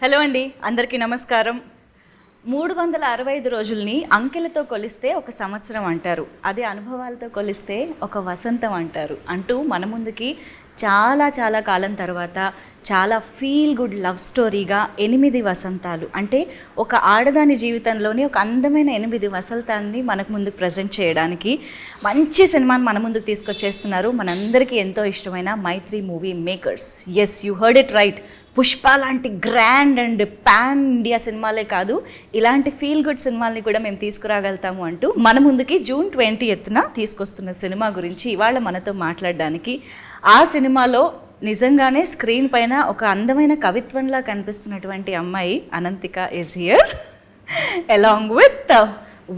Hello అండి, అందరికీ నమస్కారం. 365 రోజుల్ని అంకెలతో కొలిస్తే ఒక సంవత్సరం అంటారు, అదే అనుభవాలతో కొలిస్తే ఒక వసంతం అంటారు అంటూ మన ముందుకి చాలా చాలా కాలం తర్వాత చాలా ఫీల్ గుడ్ లవ్ స్టోరీగా 8 వసంతాలు, అంటే ఒక ఆడదాని జీవితంలోని ఒక అందమైన 8 వసంతాన్ని మనకు ముందుకు ప్రజెంట్ చేయడానికి మంచి సినిమాని మన ముందుకు తీసుకొచ్చేస్తున్నారు మనందరికీ ఎంతో ఇష్టమైన Mythri movie makers. Yes, you heard it right. Pushpa లాంటి గ్రాండ్ అండ్ పాన్ ఇండియా సినిమాలే కాదు, ఇలాంటి ఫీల్ గుడ్ సినిమాల్ని కూడా మేము తీసుకురాగలుగుతాము అంటూ మన ముందుకి June 20th తీసుకొస్తున్న సినిమా గురించి ఇవాళ మనతో మాట్లాడడానికి, ఆ సినిమాలో నిజంగానే స్క్రీన్ పైన ఒక అందమైన కవిత్వంలా కనిపిస్తున్నటువంటి అమ్మాయి Anantika is here, along with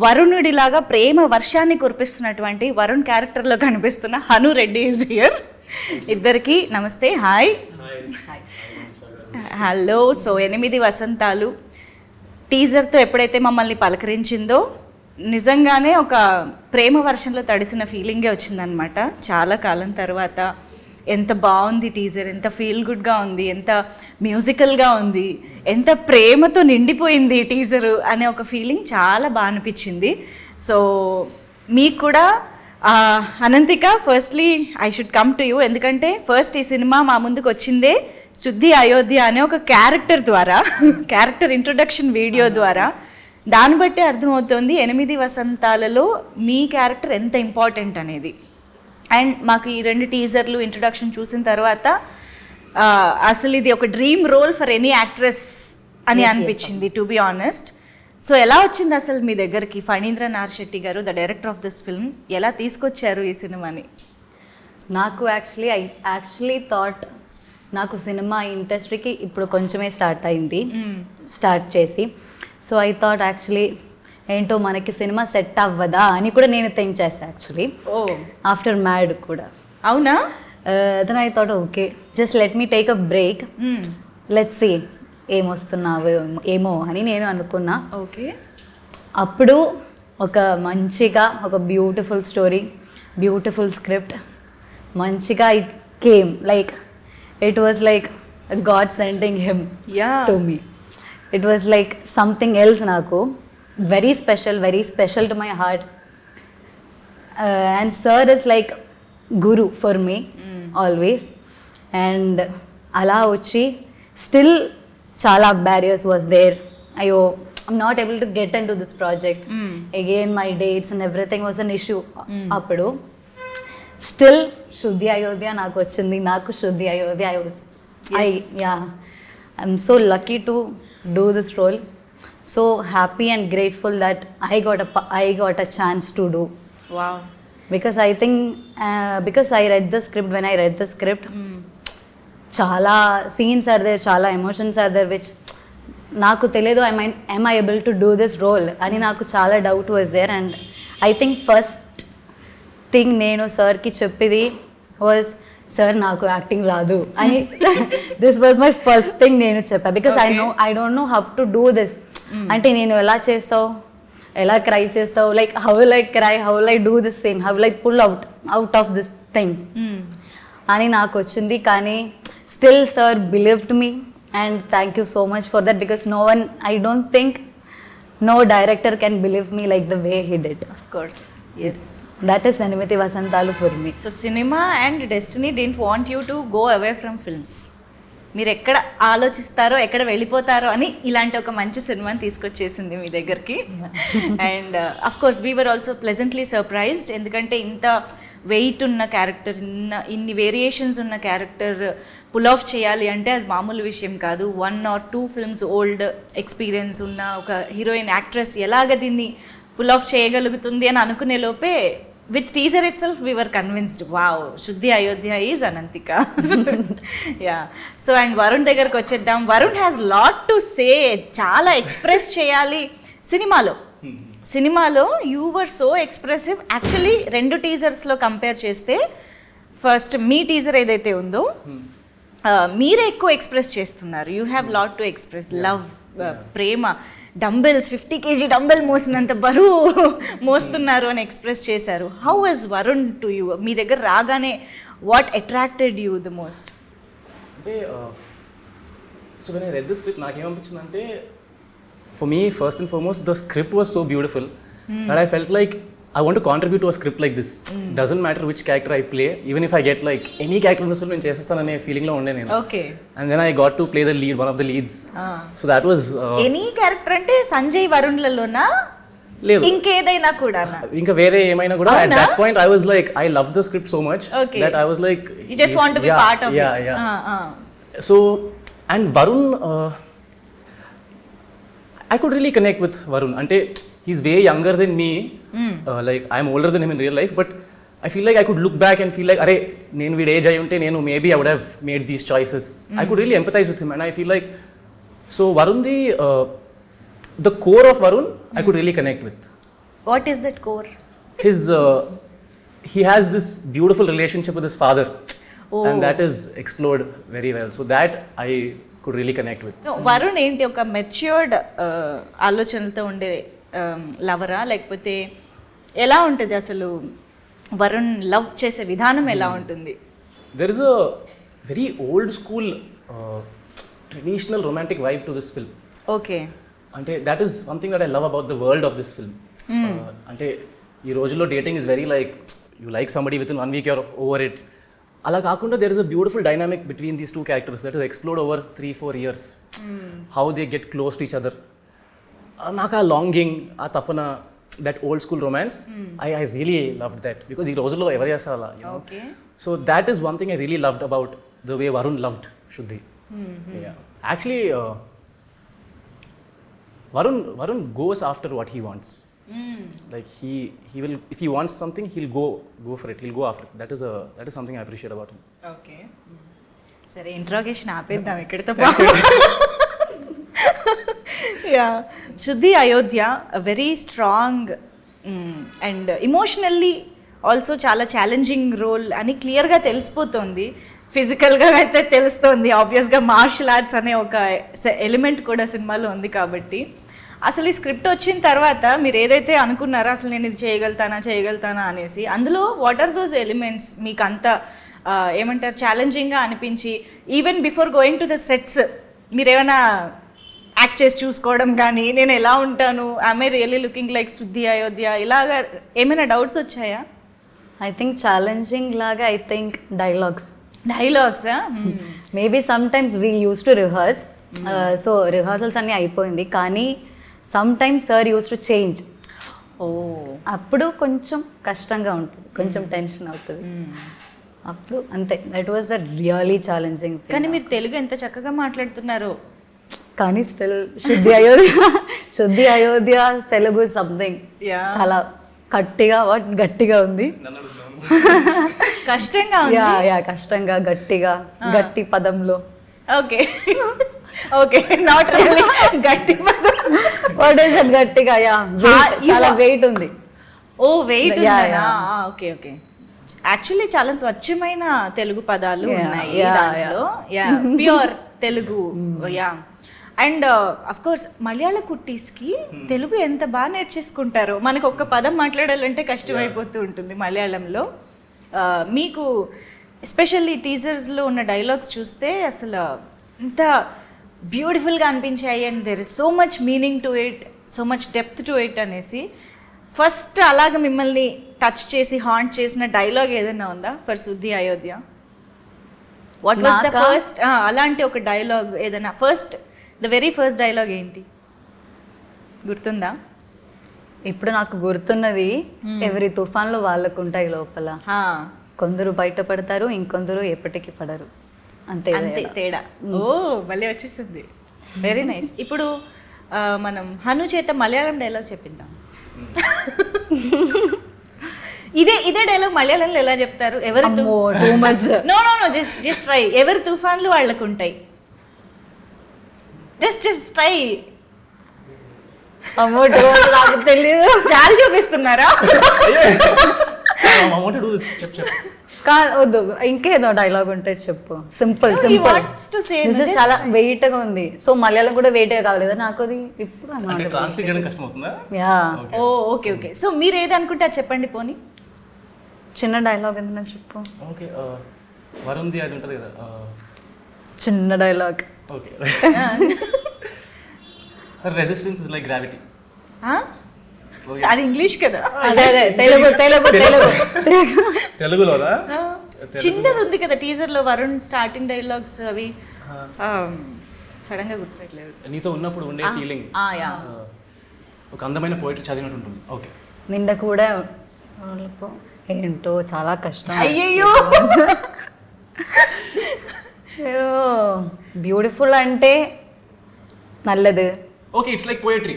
వరుణుడిలాగా ప్రేమ వర్షాన్ని కురిపిస్తున్నటువంటి వరుణ్ క్యారెక్టర్లో కనిపిస్తున్న హను రెడ్డి ఈజ్ హియర్. ఇద్దరికి నమస్తే, హాయ్. హలో. సో 8 వసంతాలు టీజర్తో ఎప్పుడైతే మమ్మల్ని పలకరించిందో నిజంగానే ఒక ప్రేమ వర్షంలో తడిసిన ఫీలింగే వచ్చిందనమాట. చాలా కాలం తర్వాత ఎంత బాగుంది టీజర్, ఎంత ఫీల్ గుడ్గా ఉంది, ఎంత మ్యూజికల్గా ఉంది, ఎంత ప్రేమతో నిండిపోయింది టీజరు అనే ఒక ఫీలింగ్ చాలా బాగా అనిపించింది. సో మీకు కూడా Ananthika, firstly I should come to you, ఎందుకంటే ఫస్ట్ ఈ సినిమా మా ముందుకు వచ్చిందే శుద్ధి అయోధ్య అనే ఒక క్యారెక్టర్ ద్వారా, క్యారెక్టర్ ఇంట్రొడక్షన్ వీడియో ద్వారా. దాన్ని బట్టి అర్థమవుతుంది 8 వసంతాలలో మీ క్యారెక్టర్ ఎంత ఇంపార్టెంట్ అనేది. అండ్ మాకు ఈ 2 టీజర్లు ఇంట్రొడక్షన్ చూసిన తర్వాత అసలు ఇది ఒక dream role for any actress అని అనిపించింది, టు బి ఆనెస్ట్. సో ఎలా వచ్చింది అసలు మీ దగ్గరికి ఫణీంద్ర నార్ శెట్టి గారు, the director of this film, ఎలా తీసుకొచ్చారు ఈ సినిమాని? నాకు యాక్చువల్లీ థాట్, నాకు సినిమా ఇండస్ట్రీకి ఇప్పుడు కొంచెమే స్టార్ట్ చేసి, సో ఐ థాట్ యాక్చువల్లీ ఏంటో మనకి సినిమా సెట్ అవ్వదా అని కూడా నేను థింక్ చేశాను యాక్చువల్లీ ఆఫ్టర్ మ్యాడ్ కూడా. అవునా? Then I thought okay, just let me take a break, let's see ఏమొస్తున్నావు ఏమో అని నేను అనుకున్నా. ఓకే. అప్పుడు ఒక మంచిగా ఒక బ్యూటిఫుల్ స్టోరీ, బ్యూటిఫుల్ స్క్రిప్ట్ మంచిగా it came, like it was like God sending him to me. It was like something else naku, very special to my heart, and sir is like guru for me always. And ala uchi still chala barriers was there. I'm not able to get into this project. Again my dates and everything was an issue. Appudu still Shuddhi Ayodhya నాకు వచ్చింది, నాకు Shuddhi Ayodhya I'm so lucky to do this role, so happy and grateful that I got a chance to do. Wow. Because I think because I read the script, when I read the script చాలా scenes are there, చాలా emotions are there which నాకు తెలియదు am I able to do this role అని నాకు చాలా doubt was there. And I think first thing నేను సార్కి చెప్పేది వాజ్, సార్ నాకు యాక్టింగ్ రాదు అని. This was my first thing నేను చెప్పా, because I don't know how to do this. అంటే నేను ఎలా చేస్తావు, ఎలా క్రై చేస్తావు, like how will I cry, how will I do this scene, how will I pull out of this thing అని నాకు వచ్చింది. కానీ still sir believed me, and thank you so much for that, because no one, I don't think no director can believe me like the way he did. Of course, yes. That is 8 vasantalu for me. So cinema and destiny didn't want you to go away from films. మీరు ఎక్కడ ఆలోచిస్తారో ఎక్కడ వెళ్ళిపోతారో అని ఇలాంటి ఒక మంచి సినిమాని తీసుకొచ్చేసింది మీ దగ్గరికి. And of course we were also pleasantly surprised, ఎందుకంటే ఇంత వెయిట్ ఉన్న క్యారెక్టర్, ఇన్ని వేరియేషన్స్ ఉన్న క్యారెక్టర్ పుల్ ఆఫ్ చేయాలి అంటే అది మామూలు విషయం కాదు. 1 or 2 ఫిల్మ్స్ ఓల్డ్ ఎక్స్పీరియన్స్ ఉన్న ఒక హీరోయిన్ యాక్ట్రెస్ ఎలాగ దీన్ని పుల్ ఆఫ్ చేయగలుగుతుంది అని అనుకునే లోపే with teaser itself we were convinced, wow, Shuddhi Ayodhya is Anantika. Yeah. So and Varun దగ్గరికి వచ్చేద్దాం. Varun has lot to say, చాలా ఎక్స్ప్రెస్ చేయాలి సినిమాలో. You were so expressive. Actually 2 టీజర్స్లో కంపేర్ చేస్తే ఫస్ట్ మీ టీజర్ ఏదైతే ఉందో మీరే ఎక్కువ ఎక్స్ప్రెస్ చేస్తున్నారు. You have lot to express, love, ప్రేమ, డంబెల్స్ 50 kg డంబెల్ మోసినంత బరువు మోస్తున్నారు అని ఎక్స్ప్రెస్ చేశారు. How was Varun to you? మీ దగ్గర రాగానే what attracted you the most? అంటే so when I read the script నాకేమనిపించిందంటే for me first and foremost the script was so beautiful that I felt like I want to contribute to a script like this. Doesn't matter which character I play, even if I get like any character in this film, నేను చేసేస్తాననే ఫీలింగ్లో ఉండే నేను. Okay. And then I got to play the lead, one of the leads. So that was any character అంటే సంజయ్ వరుణ్లలోనా లేదు ఇంకేదైనా కూడా ఇంకా వేరే ఏమైనా కూడా at that point I was like I loved the script so much that I was like you just want to be part of it. Yeah. So and Varun I could really connect with Varun. Ante he's way younger than me. Like I'm older than him in real life, but I feel like I could look back and feel like, "Arey, nenu veed age ayunte nenu maybe I would have made these choices." I could really empathize with him, and I feel like so Varun the core of Varun I could really connect with. What is that core? His he has this beautiful relationship with his father, and that is explored very well. So that I could really connect with. So Varun ఏంటి ఒక matured ఆలోచనలతో ఉండే లవరా లేకపోతే ఎలా ఉంటుంది అసలు Varun love చేసే విధానం ఎలా ఉంటుంది? There is a very old school traditional romantic vibe to this film. Okay. Ante that is one thing that I love about the world of this film. Ante ee రోజుల్లో dating is very like you like somebody within 1 week you're over it. అలా కాకుండా there is a beautiful dynamic between these two characters that is explored over 3-4 years. How they get close to each other. నాకు ఆ longing ఆ తపన that old school romance I really loved that because ఈ రోజుల్లో ఎవరు చేస్తారు అలా, you know. Okay. So that is one thing I really loved about the way Varun loved Shuddhi. Yeah. Actually Varun goes after what he wants. Like he will, if he wants something he'll go for it, he'll go after it. That is something I appreciate about him. Okay. సరే interrogation ఆపేద్దాం ఇక్కడితో. Yeah, శుద్ధి Ayodhya very strong and emotionally also చాలా challenging role అని క్లియర్గా తెలిసిపోతుంది. ఫిజికల్గా అయితే తెలుస్తుంది, ఆబ్వియస్గా మార్షల్ ఆర్ట్స్ అనే ఒక ఎలిమెంట్ కూడా సినిమాలో ఉంది. కాబట్టి అసలు ఈ స్క్రిప్ట్ వచ్చిన తర్వాత మీరు ఏదైతే అనుకున్నారో అసలు నేను ఇది చేయగలుగుతానా అనేసి, అందులో వాట్ ఆర్ దోస్ ఎలిమెంట్స్ మీకు అంత ఏమంటారు ఛాలెంజింగ్గా అనిపించి even before going to the sets మీరు ఏమైనా యాక్ట్ చేసి చూసుకోవడం కానీ నేను ఎలా ఉంటాను, ఐ రియల్లీ లుకింగ్ లైక్ శుద్ధి అయోధ్య, ఇలాగా ఏమైనా డౌట్స్ వచ్చాయా? ఐ థింక్ ఛాలెంజింగ్ లాగా I think dialogues maybe some times we used to rehearse. So rehearsals అన్నీ అయిపోయింది కానీ some times sir use to change. అప్పుడు కొంచెం కష్టంగా ఉంటుంది, కొంచెం టెన్షన్ అవుతుంది. అప్పుడు అంతే, that was a really challenging. కానీ మీరు తెలుగు ఎంత చక్కగా మాట్లాడుతున్నారు. కానీ స్టిల్ శుద్ధి అయోధ్య తెలుగు సంథింగ్ చాలా గట్టిగా ఉంది. కష్టంగా కష్టంగా గట్టి పదంలో. ఓకే ఓకే, నాట్ రియల్లీ గట్టి పదం. వాట్ ఇస్ దట్ గట్టిగా? చాలా వెయిట్ ఉంది. ఓ వెయిట్ ఉందా? Okay okay. యాక్చువల్లీ చాలా స్వచ్ఛమైన తెలుగు పదాలు ఉన్నాయి దాంట్లో. Yeah, pure Telugu. Yeah, and of course Malayala కుట్టీస్కి తెలుగు ఎంత బాగా నేర్చేసుకుంటారో. మనకు ఒక్క పదం మాట్లాడాలంటే కష్టమైపోతూ ఉంటుంది మలయాళంలో. మీకు ఎస్పెషల్లీ టీజర్స్లో ఉన్న డైలాగ్స్ చూస్తే అసలు ఎంత బ్యూటిఫుల్గా అనిపించాయి. And there is so much meaning to it, so much depth to it అనేసి. ఫస్ట్ అలాగ మిమ్మల్ని టచ్ చేసి హాంట్ చేసిన డైలాగ్ ఏదైనా ఉందా ఫర్ శుద్ధి Ayodhya? What was the first అలాంటి ఒక డైలాగ్ ఏదైనా ద వెరీ ఫస్ట్ డైలాగ్ ఏంటి గుర్తుందా? ఇప్పుడు నాకు గుర్తున్నది, ఎవరి తుఫాన్లో వాళ్ళకు ఉంటాయి లోపల, కొందరు బయటపడతారు ఇంకొందరు ఎప్పటికీ పడరు, అంతే తేడా. ఓ భలే వచ్చేసింది, వెరీ నైస్. ఇప్పుడు మనం హను చేత మలయాళం డైలాగ్ చెప్పిద్దాం. ఇదే డైలాగ్ మలయాళంలో ఎలా చెప్తారు? ఎవరి నో జస్ట్ ట్రై. ఎవరి తుఫాన్లు వాళ్ళకు ఉంటాయి. Just try. నాకు తెలియదు. చాలు చూపిస్తున్నారా? వద్దు, ఇంకేదో డైలాగ్ ఉంటే చెప్పు. సింపుల్ చాలా వెయిట్ గా ఉంది. సో మలయాళం కూడా వెయిట్ గా కావాలి కదా నాకు. అది ఇప్పుడు ఓకే ఓకే. సో మీరు ఏది అనుకుంటే అది చెప్పండి. పోనీ చిన్న డైలాగ్ ఏదైనా చెప్పు. ఓకే, వరుణ్ది అది ఉంటుంది కదా, చిన్న dialogue. Okay resistance is like gravity. అది ఇంగ్లీష్ కదా. అదే తెలుగు తెలుగు తెలుగు తెలుగులోనా? చిన్నది ఉంది కదా టీజర్ లో వరుణ్ స్టార్టింగ్ డైలాగ్స్ అవి సడన్ గా గుర్తురాట్లేదు. నీతో ఉన్నప్పుడు ఉండే ఫీలింగ్ ఒక అందమైన పోయిటరీ చదివినట్టు ఉంటుంది. ఓకే. నిండా కూడా ఏంటో చాలా కష్టం. అయ్యయ్యో బ్యూటిఫుల్ అంటే నల్లది. Okay, it's like poetry.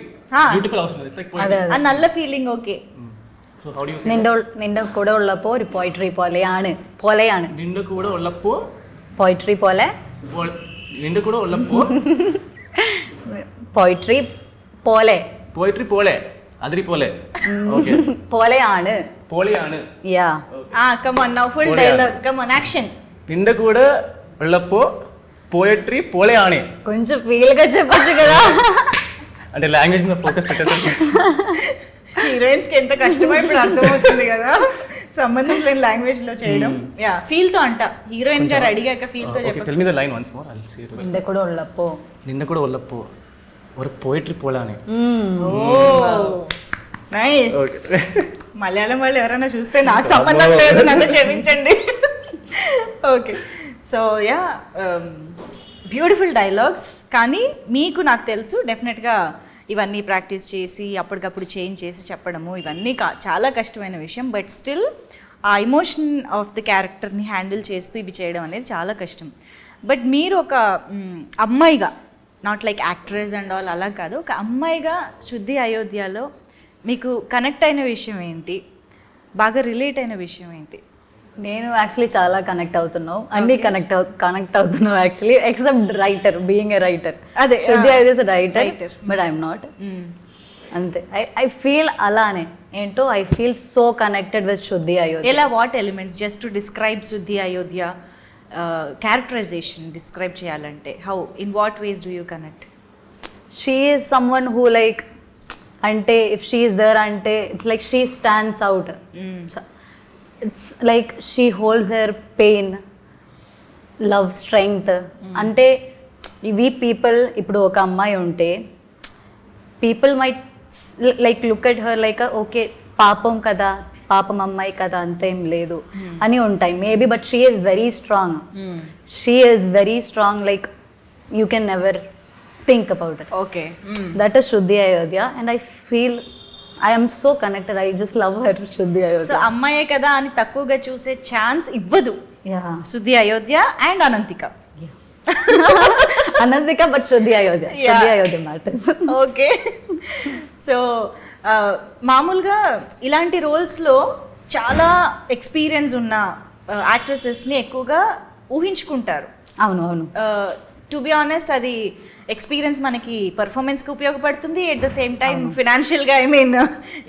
Beautiful అవసరం లేదు, ఇట్స్ లైక్ పోయిటరీ. ఆ నల్ల feeling. Okay. So how do you say? നിന്റെ കൂടെ ഉള്ളപ്പോൾ ഒരു പോയിട്രി പോലെയാണ്. നിന്റെ കൂടെ ഉള്ളപ്പോൾ പോയിട്രി പോലെ. നിന്റെ കൂടെ ഉള്ളപ്പോൾ പോയിട്രി പോലെ. പോയിട്രി പോലെ, അതിരി പോലെ. ഓക്കേ. പോലെയാണ്. പോലെയാണ്. യാ. come on now full dialogue, come on action. നിന്റെ കൂടെ ഉള്ളപ്പോൾ పోయిటరీ పోలేయానే. కొంచెం ఫీల్ గా చెప్పొచ్చు కదా. అంటే లాంగ్వేజ్ మీద ఫోకస్ పెట్టేసరికి హీరోయిన్స్ కి ఎంత కష్టమో ఇప్పుడు అర్థమవుతుంది కదా సంబంధం లేని లాంగ్వేజ్ లో చేయడం. యా ఫీల్ తో అంట హీరోయిన్ గారు అడిగాక ఫీల్ తో చెప్పండి. Tell me the line once more, I will say it. నిండా కూడా ఉళ్ళప్పో. నిన్న కూడా ఉళ్ళప్పో ఒక పోయిటరీ పోలానే. ఓ నైస్. మలయాళం వాళ్ళు ఎవరైనా చూస్తే నాకు సంబంధం లేదు, నన్ను క్షమించండి. Okay. So yeah beautiful dialogues. కానీ మీకు నాకు తెలుసు డెఫినెట్గా ఇవన్నీ ప్రాక్టీస్ చేసి అప్పటికప్పుడు చేంజ్ చేసి చెప్పడము ఇవన్నీ చాలా కష్టమైన విషయం. బట్ స్టిల్ ఆ ఎమోషన్ ఆఫ్ ది క్యారెక్టర్ని హ్యాండిల్ చేస్తూ ఇవి చేయడం అనేది చాలా కష్టం. బట్ మీరు ఒక అమ్మాయిగా, not like actress and all అలా కాదు, ఒక అమ్మాయిగా శుద్ధి అయోధ్యలో మీకు కనెక్ట్ అయిన విషయం ఏంటి, బాగా రిలేట్ అయిన విషయం ఏంటి? నేను యాక్చువల్లీ చాలా కనెక్ట్ అవుతున్నావు, అన్ని కనెక్ట్ అవుతున్నావు actually, except writer, being a writer. అదే శుద్ధి Ayodhya writer, but I'm not. అంతే. ఐ ఫీల్ అలానే ఏంటో, I feel so connected with శుద్ధి అయోధ్య. ఎలా, what elements just to describe శుద్ధి అయోధ్య క్యారెక్టరైజేషన్ డిస్క్రైబ్ చేయాలంటే how, in what ways do you connect? She is someone who like, అంటే ఇఫ్ షీ ఈస్ దేర్ అంటే it's like she stands out. It's like she holds her pain, love, strength. అంటే ఇవి people, ఇప్పుడు ఒక అమ్మాయి ఉంటే people might like look at her like okay పాపం కదా, పాపం అమ్మాయి కదా, అంతేం లేదు అని ఉంటాయి maybe. But she is very strong. She is very strong, like you can never think about it. Okay. That is Shuddhi Ayodhya and I feel I am so connected. I just love her, Shuddhi Ayodhya. So అమ్మాయే కదా అని తక్కువగా చూసే chance ఇవ్వదు శుద్ధి Ayodhya and Ananthika. Ananthika but Shuddhi Ayodhya. Shuddhi Ayodhya matters. Okay. So మామూలుగా ఇలాంటి రోల్స్లో చాలా ఎక్స్పీరియన్స్ ఉన్న యాక్ట్రెసెస్ని ఎక్కువగా ఊహించుకుంటారు. అవును అవును. టు బి ఆనెస్ట్ అది ఎక్స్పీరియన్స్ మనకి పర్ఫార్మెన్స్కి ఉపయోగపడుతుంది, ఎట్ ద సేమ్ టైం ఫినాన్షియల్గా, I mean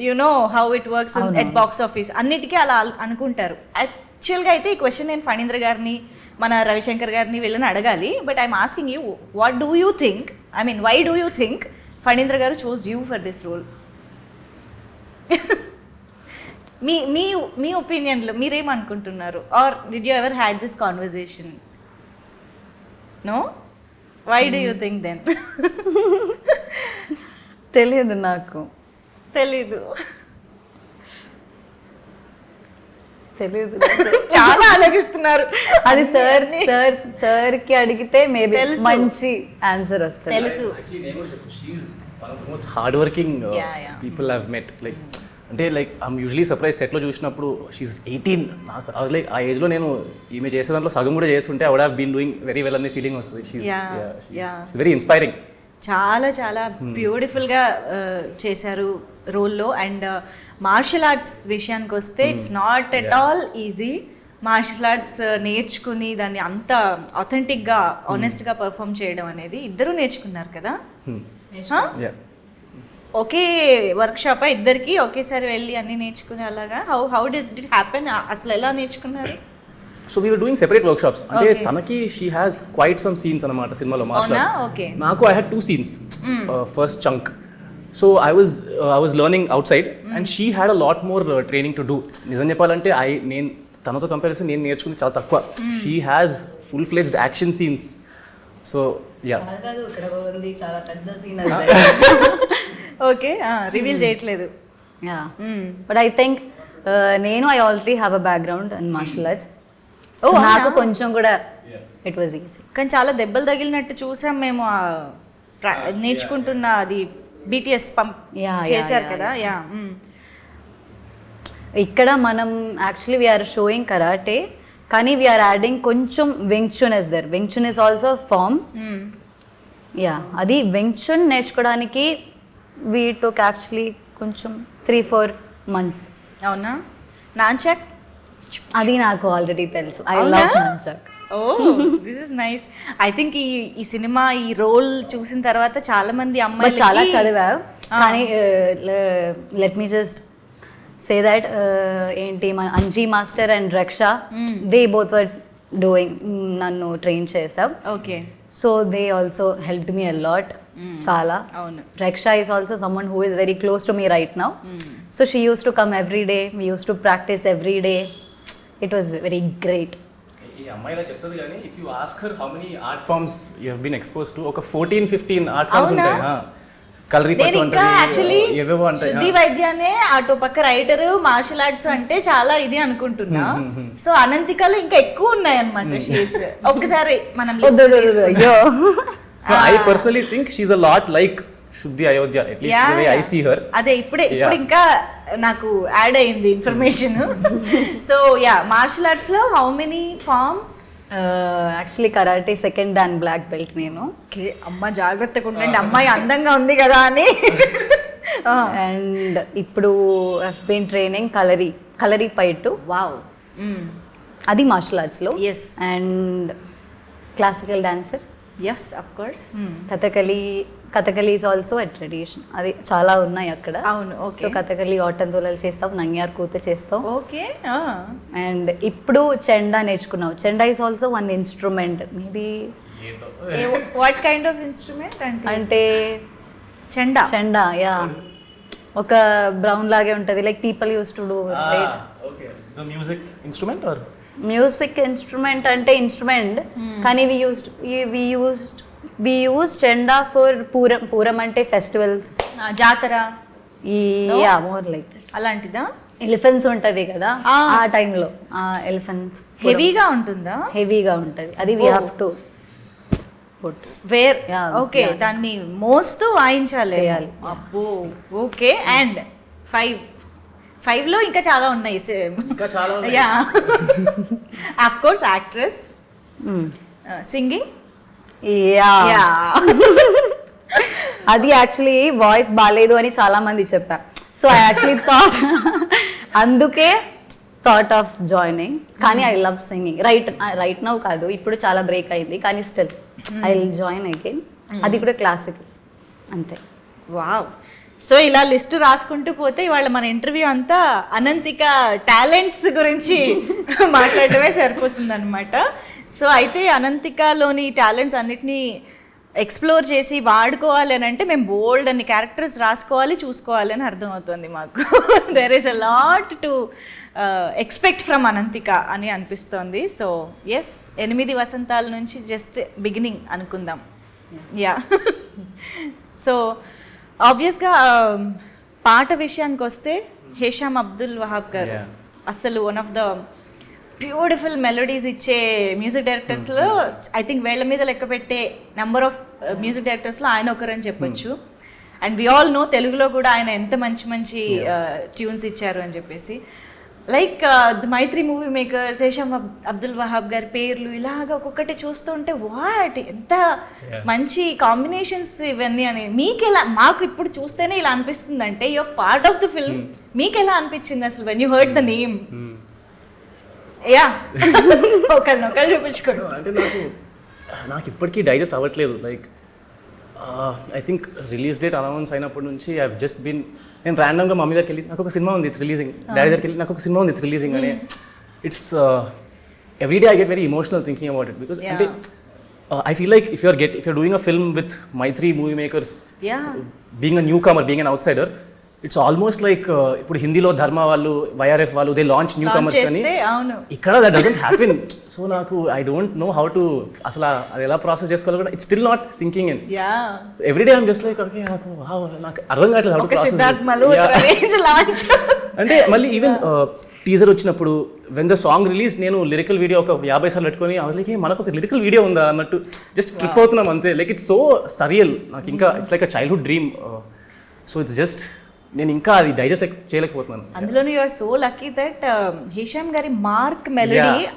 you know how it works at box office, అన్నిటికీ అలా అనుకుంటారు. యాక్చువల్గా అయితే ఈ క్వశ్చన్ నేను ఫణీంద్ర గారిని, మన రవిశంకర్ గారిని వీళ్ళని అడగాలి. But I'm asking you, what do you think, I mean why do you think Phanindra గారు choose you for this role? మీ మీ మీ ఒపీనియన్లో మీరేమనుకుంటున్నారు? Or did you ever had this conversation? No? Why do you think then? తెలియదు నాకు. తెలీదు. చాలా ఆలోచిస్తున్నారు. అది సార్ కి అడిగితే మేబీ మంచి ఆన్సర్ వస్తుంది. తెలుసు. Most hard working people have met. Like అంటే లైక్ ఐఎమ్ యూజువలీ సర్ప్రైజ్ సెట్లో చూసినప్పుడు షీఈస్ 18. నాకు లైక్ ఆ ఏజ్లో నేను ఈమె చేసే దాంట్లో సగం కూడా చేస్తుంటే I would have been doing very well అనే ఫీలింగ్ వస్తుంది. She is very inspiring. చాలా చాలా బ్యూటిఫుల్గా చేశారు రోల్లో. అండ్ మార్షల్ ఆర్ట్స్ విషయానికి వస్తే it's not at all easy. Martial arts నేర్చుకుని దాన్ని అంత ఆథెంటిక్గా, ఆనెస్ట్గా పర్ఫామ్ చేయడం అనేది ఇద్దరూ నేర్చుకున్నారు కదా? ఒకే వర్క్షాప్ ఇద్దరికి ఒకేసారి వెళ్ళి అన్ని నేర్చుకునే అలాగా? How did it happen? అసలు ఎలా నేర్చుకున్నారు? So we were doing separate workshops. అంటే తనకి she has quite some scenes అనమాట సినిమాలో మార్షల్ ఆర్ట్స్. నాకు I had 2 scenes first chunk. So I was learning out side and she had a lot more training to do. నిజం చెప్పాలంటే నేను తనతో comparison నేను నేర్చుకుంది చాలా తక్కువ. She has full fledged action scenes. So yeah కాదు ఇక్కడ ఉంది చాలా పెద్ద సీన్ ఓకే, రివీల్ చేయట్లేదు. యా బట్ ఐ థింక్ నేను I already have a background and martial arts. నాకు కొంచెం కూడా ఇట్ వాజ్ ఈజీ. కానీ చాలా దెబ్బలు తగిలినట్టు చూసాం మేము. నేర్చుకుంటున్న అది BTS చేశారు కదా. యా ఇక్కడ మనం యాక్చువల్లీ వీఆర్ షోయింగ్ కరాటే, కానీ వీఆర్ యాడింగ్ కొంచెం Wing Chun is there. Wing Chun is also form. Yeah అది వింగ్ చున్ నేర్చుకోవడానికి వీ టుక్ యాక్చువల్లీ కొంచెం 3-4 months. అవునా? నాన్చాక్ అది నాకు ఆల్రెడీ తెలుసు. I love nunchuck. Oh this is nice. I think ఈ సినిమా ఈ రోల్ చూసిన తర్వాత చాలా మంది అమ్మాయిలు చాలా చదివావు, కానీ let me just say that ఏంటి మన Anji master and Raksha they both were doing, నన్ను ట్రైన్ చేసావు. Okay, so they also helped me a lot. చాలా. అవును. Raksha is also someone who is very close to me right now. So she used to come every day, we used to practice every day. It was very great. ఈ అమ్మాయిలా చెప్తుంది కానీ if you ask her how many art forms you have been exposed to, ఒక 14-15 art forms ఉంటాయి. కలరీ నేను ఇంకా actually ఏవేవో అంటాయి. శుద్ధి వైద్యానే అటు పక్క రైటర్, మార్షల్ ఆర్ట్స్ అంటే చాలా ఇది అనుకుంటున్నా. సో అనంతికలో ఇంకా ఎక్కువ ఉన్నాయి అన్నమాట షేడ్స్. ఒక్కసారి మనం అయ్యో I personally think she's a lot like Shuddhi Ayodhya, at least the way I see her. అదే ఇప్పుడు ఇంకా నాకు యాడ్ అయింది information. So yeah, martial arts లో how many forms? Actually karate second dan black belt నేను. అమ్మ జాగ్రత్తగా ఉండండి, అమ్మాయి అందంగా ఉంది కదా అని. అండ్ ఇప్పుడు I've been training Kalaripayattu. Wow, అది మార్షల్ ఆర్ట్స్లో. Yes. And classical dancer. Yes of course. Kathakali is also a tradition. అది చాలా ఉన్నాయి అక్కడ. అవును. ఓకే. సో కథకలి ఆటంతులలు చేస్తావు, నంగ్యార్ కూత చేస్తావు. ఓకే. అండ్ ఇప్పుడు చెండా నేర్చుకున్నావు. Chenda is also one instrument. Maybe what kind of instrument అంటే చెండా యా ఒక బ్రౌన్ లాగే ఉంటుంది, like people use to do. The music instrument or music instrument అంటే ఇన్స్ట్రుమెంట్, కానీ we use chenda for Pooram అంటే ఫెస్టివల్స్, జాతర, యా మోర్ లైక్ దట్. అలాంటిదా? ఎలిఫెంట్స్ ఉంటది కదా ఆ టైంలో, ఆ ఎలిఫెంట్స్ హెవీగా ఉంటుందా? హెవీగా ఉంటది, అది we have to put wear. Okay, దాన్ని మోస్తూ వాయించాలి. అబ్బో, ఓకే. అండ్ 5 లో ఇంకా చాలా ఉన్నాయి. Yeah of course actress, singing. Yeah అది యాక్చువల్లీ వాయిస్ బాగాలేదు అని చాలా మంది చెప్పారు. సో ఐ యాక్చువల్లీ అందుకే థాట్ ఆఫ్ జాయినింగ్. కానీ I love singing. Right now కాదు, ఇప్పుడు చాలా బ్రేక్ అయింది, కానీ still I will join again. అది కూడా క్లాసిక్ అంతే. వావ్. సో ఇలా లిస్ట్ రాసుకుంటూ పోతే ఇవాళ మన ఇంటర్వ్యూ అంతా అనంతిక టాలెంట్స్ గురించి మాట్లాడటమే సరిపోతుంది అనమాట. సో అయితే అనంతికలోని టాలెంట్స్ అన్నిటినీ ఎక్స్ప్లోర్ చేసి వాడుకోవాలి అని అంటే మేము బోల్డ్ అన్ని క్యారెక్టర్స్ రాసుకోవాలి, చూసుకోవాలి అని అర్థమవుతుంది మాకు. There is a lot to expect from Ananthika అని అనిపిస్తోంది. సో ఎస్, 8 వసంతాల నుంచి జస్ట్ బిగినింగ్ అనుకుందాం. యా. సో ఆబ్వియస్గా పాట విషయానికి వస్తే హేషామ్ అబ్దుల్ వహాబ్ గారు అసలు one of the beautiful melodies ఇచ్చే మ్యూజిక్ డైరెక్టర్స్లో ఐ థింక్ వేళ్ల మీద లెక్క పెట్టే నెంబర్ ఆఫ్ మ్యూజిక్ డైరెక్టర్స్లో ఆయన ఒకరని చెప్పొచ్చు. అండ్ వి ఆల్ నో తెలుగులో కూడా ఆయన ఎంత మంచి మంచి ట్యూన్స్ ఇచ్చారు అని చెప్పేసి. Like the Mythri movie makers, Hesham Abdul Wahab గారి పేర్లు ఇలాగ ఒక్కొక్కటి చూస్తుంటే వాట్ ఎంత మంచి కాంబినేషన్స్ ఇవన్నీ అని. మీకు ఎలా, మాకు ఇప్పుడు చూస్తేనే ఇలా అనిపిస్తుంది అంటే your part of the film. మీకు ఎలా అనిపించింది అసలు when you heard the name? Yeah, ఒకళ్ళు చూపించుకోండి. అంటే నాకు ఇప్పటికీ డైజెస్ట్ అవ్వట్లేదు. Like I think release date announce అయినప్పటి నుంచి ఐ జస్ట్ బీన్, నేను ర్యాండమ్గా మమ్మీ దగ్గరికి వెళ్ళి నాకు ఒక సినిమా ఉంది ఇట్స్ రిలీజింగ్, డాడీ దగ్గరికి వెళ్ళి నాకు ఒక సినిమా ఉంది ఇట్స్ రిలీజింగ్ అని. It's every day I get very emotional thinking about it. Because అంటే I feel like if you're doing a film with Maitri movie makers, being a newcomer, being an outsider, it's almost like ఇప్పుడు హిందీలో ధర్మ వాళ్ళు YRF వాళ్ళు they launch new comers కానీ అవును ఇక్కడ that doesn't happen. So నాకు I don't know how to అసలు అది ఎలా ప్రాసెస్ చేసుకోవాలి కూడా it's still not sinking in. Yeah everyday I'm just like okay నాకు wow, నాకు అర్థం కావట్లేదు how to ఒక process Siddharth this. Malhotra range launch. అంటే మళ్ళీ ఈవెన్ టీజర్ వచ్చినప్పుడు వెన్ ద సాంగ్ రిలీజ్ నేను లిరికల్ వీడియో ఒక 50 సార్లు పెట్టుకొని లైక్ మనకు ఒక లిరికల్ వీడియో ఉందా అన్నట్టు జస్ట్ ట్రిప్ అవుతున్నాం అంతే. లైక్ ఇట్స్ సో సరియల్ నాకు ఇంకా it's like a childhood dream. So it's just నేను ఇంకా అది డైజెస్ట్ చేయలేకపోతున్నాను. అందులోనూ you are so lucky that Hesham గారి మార్క్ మెలోడీ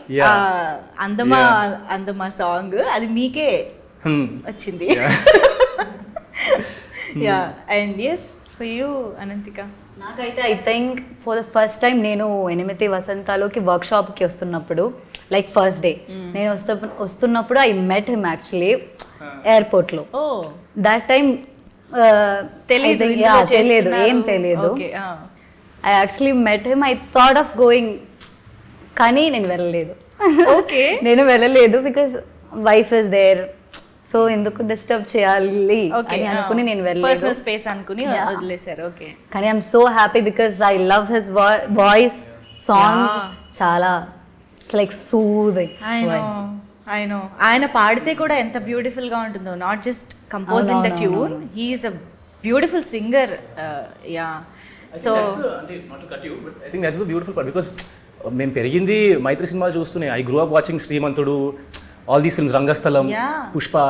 అందమా సాంగ్ అది మీకే వచ్చింది. Yeah and yes for you Anantika. నాకైతే I think for the first time నేను 8 వసంతాలోకి వర్క్షాప్కి వస్తున్నప్పుడు లైక్ ఫస్ట్ డే నేను వస్తున్నప్పుడు ఐ మెట్ హిమ్ యాక్చువల్లీ ఎయిర్పోర్ట్లో. దట్ టైం తెలియదు, ఏం తెలియదు. I actually met him, I thought of going, కానీ నేను వెళ్ళలేదు. ఓకే నేను వెళ్ళలేదు because wife is there, so ఎందుకు డిస్టర్బ్ చేయాలి అని అనుకుని నేను వెళ్ళలేదు. స్పేస్ అనుకుని వదిలేశారు. ఓకే కానీ I'm so happy because I love his voice, songs చాలా లైక్ సూదింగ్. ఐ నో ఆయన పాడితే కూడా ఎంత బ్యూటిఫుల్ గా ఉంటుందో, not just composing the tune, he is a beautiful singer. Yeah so అంటే not to cut you but I think that's the beautiful part because మేము పెరిగింది మైత్రి సినిమాలు చూస్తూనే. I grew up watching Srimanthudu, all these films, Rangastalam, Pushpa.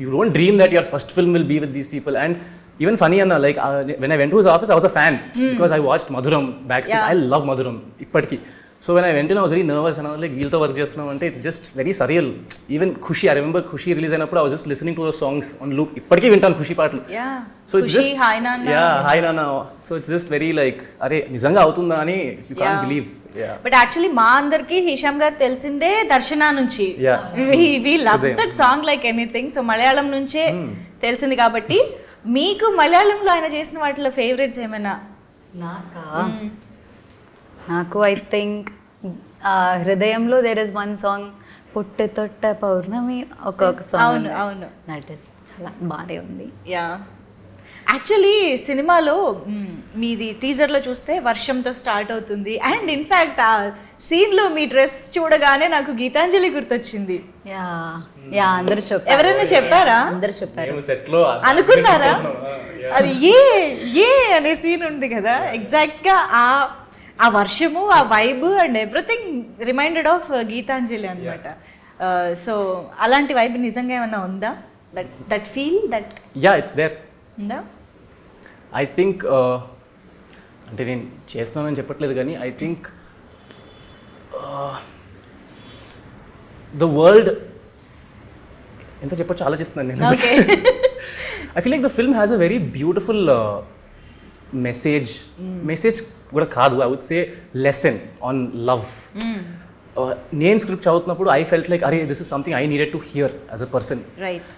You don't dream that your first film will be with these people. And even funny Anna, like when I went to his office I was a fan because I watched Madhuram, Backspace. I love Madhuram ippadiki. So when I went in I was very nervous and I was like weeltho work chestunam ante it's just very surreal. Even Khushi, I remember Khushi release ayinappudu I was just listening to those songs on loop. Ippadiki vintanu Khushi paatlu. So it's Khushi, just Hi Nana. Hi Nana. So it's just very like are nijanga avutunda ani you can't believe. But actually మా అందరికి హిషామ్ గారు తెలిసిందే దర్శన నుంచి. We love that song like anything. So Malayalam నుంచే తెలిసింది కాబట్టి మీకు మలయాళంలో ఆయన చేసిన వాటిలో ఫేవరెట్స్ ఏమైనా? నాకు ఐ థింక్ హృదయంలో దేర్ ఇస్ వన్ సాంగ్, పుట్టె తొట్ట పౌర్ణమి, ఒక సాంగ్. అవును దట్ ఇస్ చాలా బాగానే ఉంది. యా యాక్చువల్లీ సినిమాలో మీది టీజర్లో చూస్తే వర్షంతో స్టార్ట్ అవుతుంది. అండ్ ఇన్ఫ్యాక్ట్ ఆ సీన్లో మీ డ్రెస్ చూడగానే నాకు గీతాంజలి గుర్తొచ్చింది. యా అందరూ చెప్పారు. ఎవరైనా చెప్పారా? అందరూ చెప్పారు. అనుకున్నారా? అది ఏ అనే సీన్ ఉంది కదా, ఎగ్జాక్ట్గా ఆ వర్షము, ఆ vibe and everything reminded of Geethanjali అనమాట. సో అలాంటి వైబ్ నిజంగా ఏమైనా ఉందా? That feel that it's there ఉందా? ఐ థింక్ అంటే నేను చేస్తున్నానని చెప్పట్లేదు కానీ ఐ థింక్ ద వరల్డ్ ఎంత చెప్పొచ్చు ఆలోచిస్తున్నాను నేను. I feel like the film has a very beautiful message కూడా కాదు, I would say lesson on love. నేను స్క్రిప్ట్ చదువుతున్నప్పుడు ఐ ఫెల్ట్ లైక్ అరే this is something I needed to hear as a person. Right.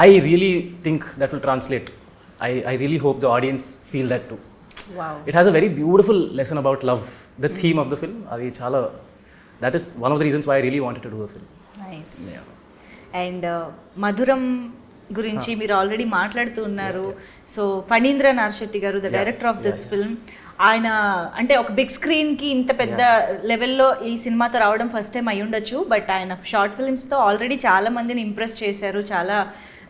I really think that will translate. I really hope the audience feel that too. Wow. It has a very beautiful lesson about love. The theme of the film, that is one of the reasons why I really wanted to do the film. Nice. Yeah. And Madhuram గురించి మీరు already మాట్లాడుతూ ఉన్నారు. So Phanindra Narshetti గారు, the director of this film, ఆయన అంటే ఒక big స్క్రీన్కి ఇంత పెద్ద లెవెల్లో ఈ సినిమాతో రావడం ఫస్ట్ టైం అయి ఉండొచ్చు. బట్ ఆయన షార్ట్ ఫిల్మ్స్తో ఆల్రెడీ చాలా మందిని ఇంప్రెస్ చేశారు. చాలా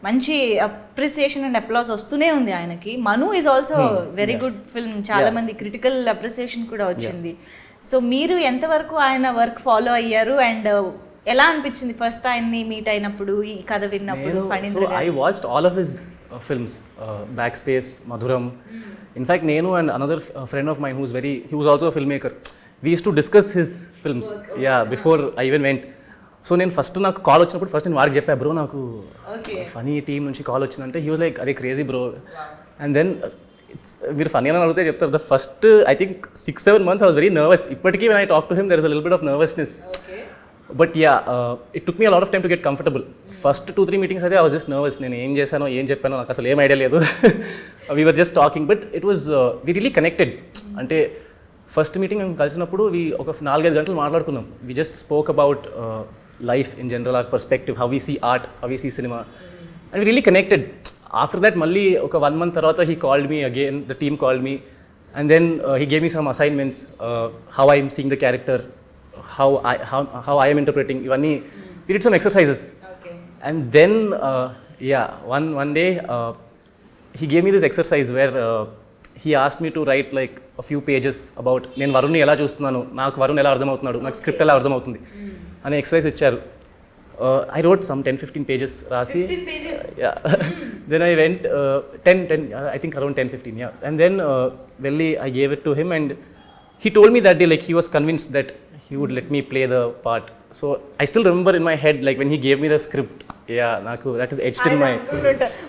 మంచి అప్రిసియేషన్ అండ్ అప్లాస్ వస్తూనే ఉంది ఆయనకి. Manu is also very good film, చాలా మంది క్రిటికల్ అప్రిసియేషన్ కూడా వచ్చింది. సో మీరు ఎంతవరకు ఆయన వర్క్ ఫాలో అయ్యారు అండ్ ఎలా అనిపించింది ఫస్ట్ ఆయన్ని మీట్ అయినప్పుడు, ఈ కథ విన్నప్పుడు? So I watched all of his films, Backspace, Madhuram. In fact, Nenu and another friend of mine he was also a filmmaker. We used to discuss his films. Before I even went. So నేను first నాకు call వచ్చినప్పుడు first నేను వారికి చెప్పా, bro నాకు funny team నుంచి call వచ్చిందంటే he was like అరే క్రేజీ బ్రో. అండ్ దెన్ మీరు ఫనీ అని అడిగితే చెప్తారు, the first I think 6-7 months I was very nervous. ఇప్పటికీ when I talk to him there is a little bit of nervousness. But it took me a lot of time to get comfortable. First 2-3 meetings అయితే I was just nervous. నేను ఏం చేశానో ఏం చెప్పానో నాకు అసలు ఏం ఐడియా లేదు. We were just talking but it was we really connected. అంటే ఫస్ట్ మీటింగ్ మేము కలిసినప్పుడు ఒక 4-5 గంటలు మాట్లాడుకున్నాం. We just spoke about life in general, our perspective, how we see art, how we see cinema. and we really connected. After that, Malli, okay, 1 month tarvata, he called me again, the team called me, and then he gave me some assignments, how I am seeing the character, how I am interpreting. Ivanni, we did some exercises. Okay. And then, one day, he gave me this exercise where he asked me to write like a few pages about నేను వరుణ్ని ఎలా చూస్తున్నాను, నాకు వరుణ్ ఎలా అర్థమవుతున్నాడు, నాకు script ఎలా అర్థమవుతుంది అనే exercise ఇచ్చారు. I wrote some 10-15 pages rasi. 15 pages? Yeah. Then I went 10, I think around 10-15, yeah. And then Velli, I gave it to him, and he told me that day, like, he was convinced that he would let me play the part. So I still remember in my head, like, when he gave me the script, yeah, naku, that is etched in my...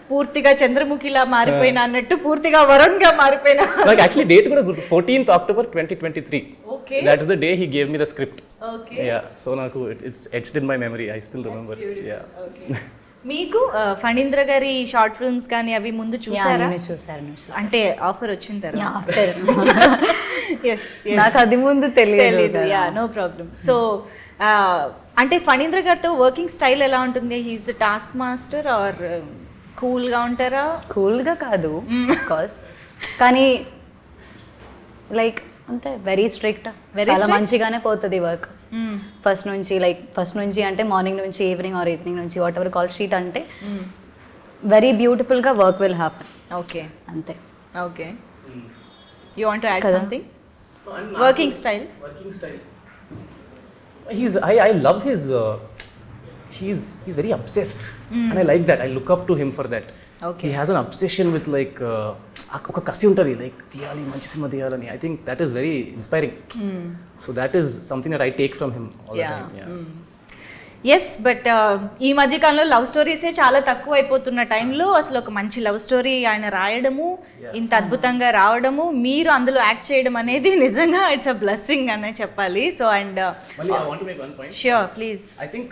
పూర్తిగా చంద్రముఖిలా మారిపోయినా అన్నట్టు పూర్తిగా వరుణ్గా మారిపోయినా. Like, actually, date kuda 14th October 2023. Okay. That is the day he gave me the script. Okay. Yeah, so naku, it's etched in my memory. I still remember. Yeah. Okay. మీకు ఫణీంద్ర గారి short films కానీ అవి ముందు చూసారా? చూసాను. అంటే offer వచ్చిన తర్వాత? After yes. నాకు అది ముందు తెలియదు. Yeah, no problem. సో అంటే ఫణీంద్ర గారితో వర్కింగ్ స్టైల్ ఎలా ఉంటుంది? హీఈస్ టాస్క్ మాస్టర్ ఆర్ కూల్గా ఉంటారా? కూల్గా కాదు కోర్స్, కానీ లైక్ అంటే వెరీ స్ట్రిక్ట్. చాలా మంచిగానే పోతుంది వర్క్. ఫస్ట్ నుంచి అంటే మార్నింగ్ నుంచి ఈవినింగ్ ఆర్ ఈవినింగ్ నుంచి వాట్ ఎవర్ కాల్ షీట్ అంటే వెరీ బ్యూటిఫుల్గా వర్క్ విల్ హ్యాపన్. ఓకే, అంతే. Okay, you want to add something? Working style. I love his he's very obsessed, and I like that. I look up to him for that. Okay. He has an obsession with like oka kasi untadi, like tiyali manchi cinema tiyalani. I think that is very inspiring. So that is something that I take from him all the time. Yeah. Yes, but ఈ మధ్య కాలంలో love స్టోరీసే చాలా తక్కువ అయిపోతున్న టైంలో అసలు ఒక మంచి లవ్ స్టోరీ ఆయన రాయడము, ఇంత అద్భుతంగా రావడము, మీరు అందులో యాక్ట్ చేయడం అనేది నిజంగా ఇట్స్ అ బ్లెస్సింగ్ అనే చెప్పాలి. So and Malli, I want to make one point. Sure, please. I think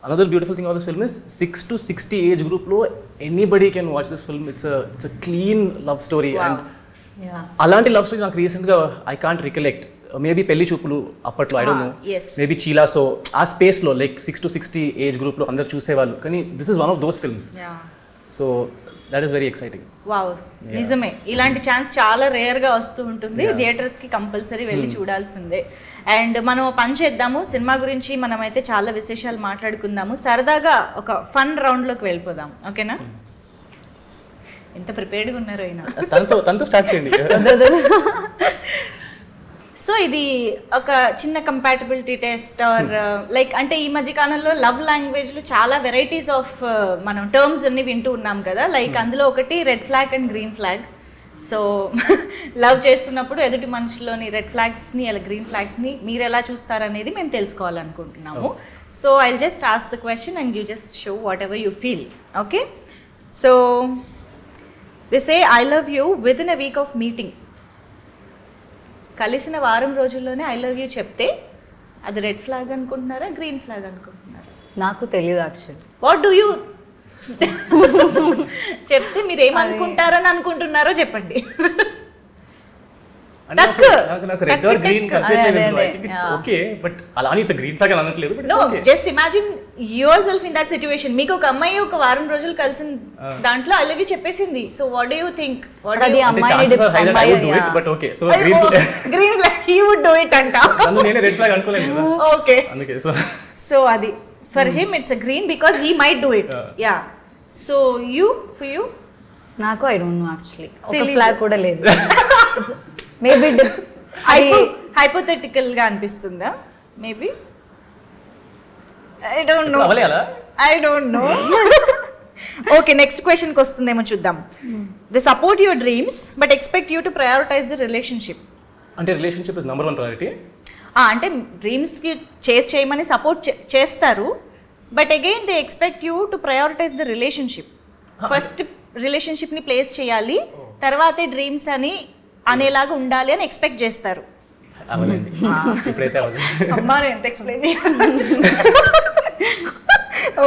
another beautiful thing about this film is 6 to 60 age group lo anybody can watch this film. It's a clean love story. Wow. And అలాంటి love story నాకు రీసెంట్గా I can't recollect. Maybe Pelli Choopulu అప్పట్లో, I don't know, maybe చీలా. So ఆ స్పేస్లో like 6 to 60 age గ్రూప్లో అందరు చూసేవాళ్ళు, కానీ this is one of those films. So that is very exciting. Wow, నిజమే. ఇలాంటి ఛాన్స్ చాలా రేర్గా వస్తూ ఉంటుంది. థియేటర్స్కి కంపల్సరీ వెళ్ళి చూడాల్సిందే. అండ్ మనం పని చేద్దాము, సినిమా గురించి మనమైతే చాలా విశేషాలు మాట్లాడుకుందాము. సరదాగా ఒక ఫన్ రౌండ్లోకి వెళ్ళిపోదాం, ఓకేనా? ఎంత ప్రిపేర్డ్గా ఉన్నారో అయినా. తనతో స్టార్ట్ చేయండి. సో ఇది ఒక చిన్న కంపాటబిలిటీ టెస్ట్ ఆర్ లైక్, అంటే ఈ మధ్య కాలంలో లవ్ లాంగ్వేజ్లో చాలా వెరైటీస్ ఆఫ్ మనం టర్మ్స్ అన్ని వింటూ ఉన్నాం కదా. లైక్ అందులో ఒకటి red flag and green flag. So love చేస్తున్నప్పుడు ఎదుటి మనిషిలోని రెడ్ ఫ్లాగ్స్ని అలా గ్రీన్ ఫ్లాగ్స్ని మీరు ఎలా చూస్తారనేది మేము తెలుసుకోవాలనుకుంటున్నాము. So I just ask the question and you just show what ever you feel. Okay, so they say I love you with in a week off meeting. కలిసిన వారం రోజుల్లోనే ఐ లవ్ యూ చెప్తే అది red flag అనుకుంటున్నారా, green flag అనుకుంటున్నారా? నాకు తెలియదు actually. What do you చెప్తే మీరు ఏమనుకుంటారని అనుకుంటున్నారో చెప్పండి. నాకు రెడ్ ఆర్ గ్రీన్ కనిపించలేదు. I think it's okay, but అలా అని ఇట్స్ గ్రీన్ ఫ్లాగ్ అని అనట్లేదు. But no, just imagine yourself in that situation. మీకు ఒక అమ్మాయి ఒక వారం రోజులు కలిసిన దాంట్లో ఐ లవ్ యూ చెప్పేసింది. So what do you think? Green flag you would do it అంట. నేను రెడ్ ఫ్లాగ్ అనుకోలేదు కదా. ఓకే, అందుకే సో అది for him it's a green because he might do it. Yeah, so you, for you? నాకు I don't know actually. ఒక flag కూడా లేదు. మేబీ హైపోథెటికల్ గా అనిపిస్తుందా? Maybe, I don't know. Okay, next క్వశ్చన్కి వస్తుందేమో చూద్దాం. They support your dreams but expect you to prioritize the relationship. అంటే రిలేషన్షిప్ ఇస్ నంబర్ 1 ప్రయారిటీ. అంటే డ్రీమ్స్కి చేయమని సపోర్ట్ చేస్తారు, but again they expect you to prioritize the relationship. First రిలేషన్షిప్ని place చేయాలి, తర్వాతే డ్రీమ్స్ అని అనేలాగా ఉండాలి అని ఎక్స్పెక్ట్ చేస్తారు. అమ్మా ఎంత explain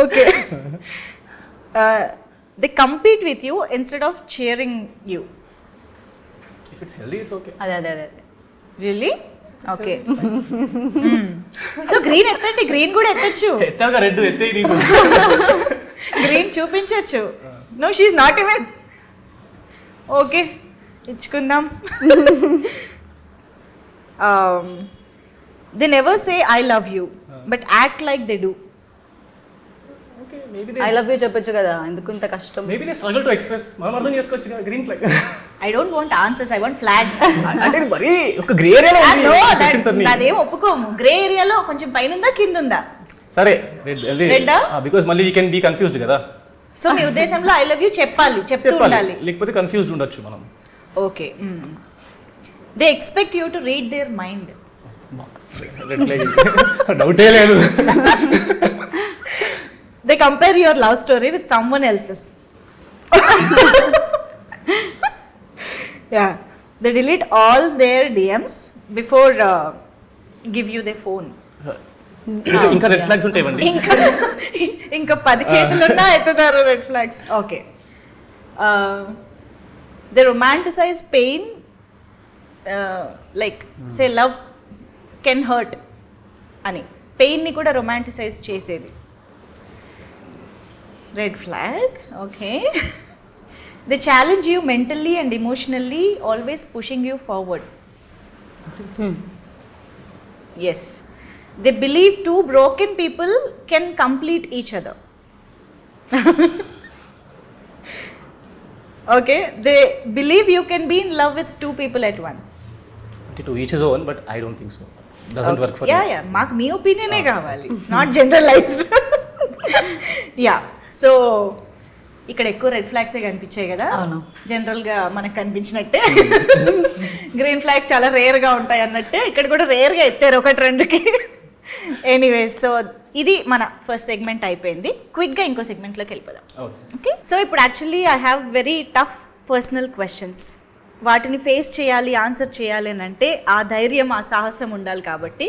okay, they compete with you instead of cheering you. If it's healthy, it's okay. అదే. Really? ఓకే. సో గ్రీన్ ఎత్తండి, గ్రీన్ కూడా ఎత్తచ్చు. ఎత్తాక రెడ్ ఎత్తే నీకు. గ్రీన్ చూపించచ్చు. No, she's not even. Okay, ఇచ్చుకుందాం. They never say I love you but act like they do. Okay, maybe I love you చెప్పొచ్చు కదా, ఎందుకు ఇంత కష్టం? Maybe they struggle to express. మనం అర్థం చేసుకోవచ్చు కదా green flag. I don't want answers, I want flags. అంటే ఇది మరి ఒక గ్రే ఏరియాలో ఉంది క్వశ్చన్స్ అన్ని. అదేం ఒప్పుకోము. గ్రే ఏరియాలో కొంచెం పైన ఉందా కింద ఉందా? సరే, రెడ్. రెడ్డా? బికాజ్ మళ్ళీ వీ కెన్ బీ కన్ఫ్యూజ్డ్ కదా. సో మీ ఉద్దేశంలో ఐ లవ్ యూ చెప్పాలి, చెప్తూ ఉండాలి. లేకపోతే కన్ఫ్యూజ్డ్ ఉండొచ్చు మనం. Okay, they expect you to read their mind. Red flag డౌటే లేదు. They compare your love story with someone else's. Yeah, they delete all their DMs before give you their phone. ఇంకా red flags ఉంటాయండి. ఇంకా 10 చేతులున్నా ఎత్తుతారు red flags. Okay, they romanticize pain, like say love can hurt అని పెయిన్ని కూడా romanticise చేసేది. Red flag, okay. They challenge you mentally and emotionally, always pushing you forward. Yes. They believe two broken people can complete each other. Okay. They believe you can be in love with two people at once. To each his own, but I don't think so. Doesn't work for me. Yeah, మాకు మీ ఒపీనియనే కావాలి. It's not generalized. Yeah. So ఇక్కడ ఎక్కువ red ఫ్లాగ్సే కనిపించాయి కదా. అవును, జనరల్గా మనకు కనిపించినట్టే green flags చాలా రేర్గా ఉంటాయి అన్నట్టే ఇక్కడ కూడా రేర్గా ఎత్తారు ఒకటి రెండుకి. ఎనీవేస్, సో ఇది మన ఫస్ట్ సెగ్మెంట్ అయిపోయింది. క్విక్గా ఇంకో సెగ్మెంట్లోకి వెళ్ళిపోదాం. ఓకే, సో ఇప్పుడు actually I have very tough personal questions. వాటిని ఫేస్ చేయాలి, ఆన్సర్ చేయాలి అని అంటే ఆ ధైర్యం, ఆ సాహసం ఉండాలి. కాబట్టి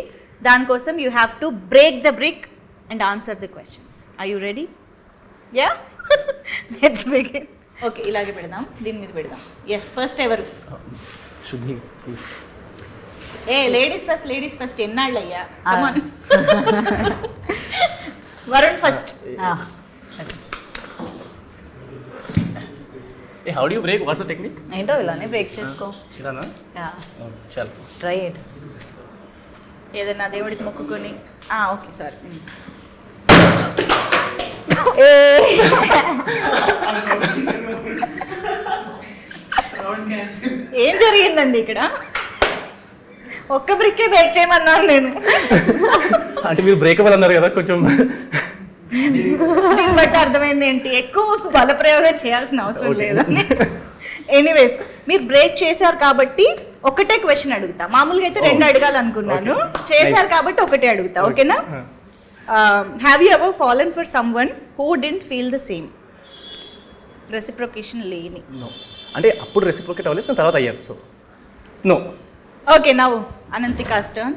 దానికోసం you have to break the brick and answer the questions. Are you ready? Yeah, let's begin. Okay, ఇలాగే పెడదాం, దీని మీద పెడదాం. ఎస్, ఫస్ట్ ఎవరు? శుద్ధి ప్లీజ్. లేడీస్ ఫస్ట్ ఎన్నాళ్ళు అయ్యా? Varun first. How do you break? What's the technique? ఏంటో ఇలానే బ్రేక్ చేసుకో. ఇలానా? చల్, ట్రై ఇట్. ఏదైనా దేవుడికి మొక్కుకొని. Okay, sorry. ఏం జరిగిందండి ఇక్కడ? ఒక్క బ్రిక్కే బ్రేక్ చేయమన్నాను నేను. అంటే మీరు బ్రేకబుల్ అన్నారు కదా, కొంచెం దీన్ని బట్టి అర్థమైంది ఏంటి, ఎక్కువ బలప్రయోగం చేయాల్సిన అవసరం లేదని. ఎనీవేస్, మీరు బ్రేక్ చేశారు కాబట్టి ఒకటే క్వశ్చన్ అడుగుతా. మామూలుగా అయితే 2 అడగాలనుకున్నాను, చేశారు కాబట్టి ఒకటే అడుగుతా. ఓకేనా? Have you ever fallen for someone who didn't feel the same? Reciprocation లేని. నో, అంటే అప్పుడు రెసిప్రొకేట్ అవ్వలేదు, తర్వాత అయ్యారు. So no. Okay, now Anantika's turn.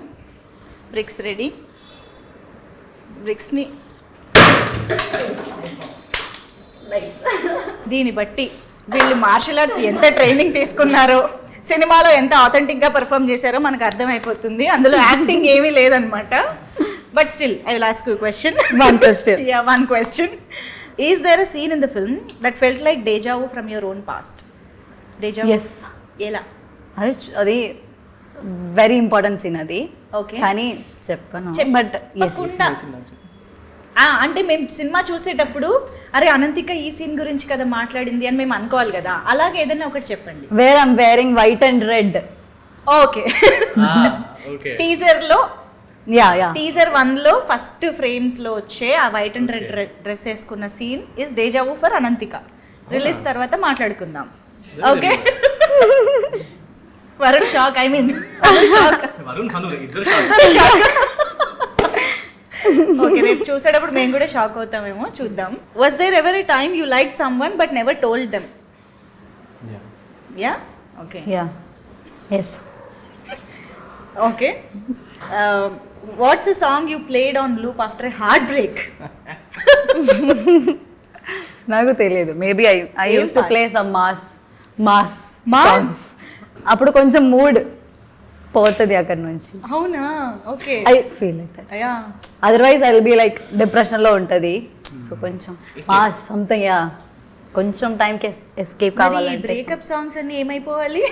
Bricks ready. బ్రిక్స్ని దీన్ని బట్టి వీళ్ళు మార్షల్ ఆర్ట్స్ ఎంత ట్రైనింగ్ తీసుకున్నారో, సినిమాలో ఎంత ఆథెంటిక్గా పర్ఫామ్ చేశారో మనకు అర్థమైపోతుంది. అందులో యాక్టింగ్ ఏమీ లేదనమాట. But still I will ask you question. One question. Is there a scene in the film that felt like deja vu from your own past? Deja vu? Yes. ఎలా? అది వెరీ ఇంపార్టెంట్ సీన్ అది. Okay, కానీ చెప్పను, but అంటే మేము cinema చూసేటప్పుడు అరే అనంతిక ఈ సీన్ గురించి కదా మాట్లాడింది అని మేము అనుకోవాలి కదా. అలాగే ఏదైనా ఒకటి చెప్పండి. Where I'm wearing white and red. Okay, teaser లో, టీజర్ 1 లో ఫస్ట్ ఫ్రేమ్స్ లో వచ్చే ఆ వైట్ అండ్ రెడ్ డ్రెస్ వేసుకున్న scene is deja vu for Anantika. Release తర్వాత మాట్లాడుకుందాం. Okay, Varun shock. I mean okay, రేపు చూసేటప్పుడు మేము కూడా షాక్ అవుతామేమో, చూద్దాం. Was there ever a time you like someone but never told them? Yeah, okay, yes. Okay, what's a song you played on loop after a heart break? నాకు తెలియదు. Maybe I use to play some mass. అప్పుడు కొంచెం mood పోతుంది అక్కడ నుంచి. అవునా? Okay. I feel like that. Yeah. Otherwise I will be like డిప్రెషన్లో ఉంటుంది. సో కొంచెం సంథింగ్ యా కొంచెం టైంకి ఎస్కేప్ కావాలంటే బ్రేకప్ సాంగ్స్ అన్ని ఏమైపోవాలి?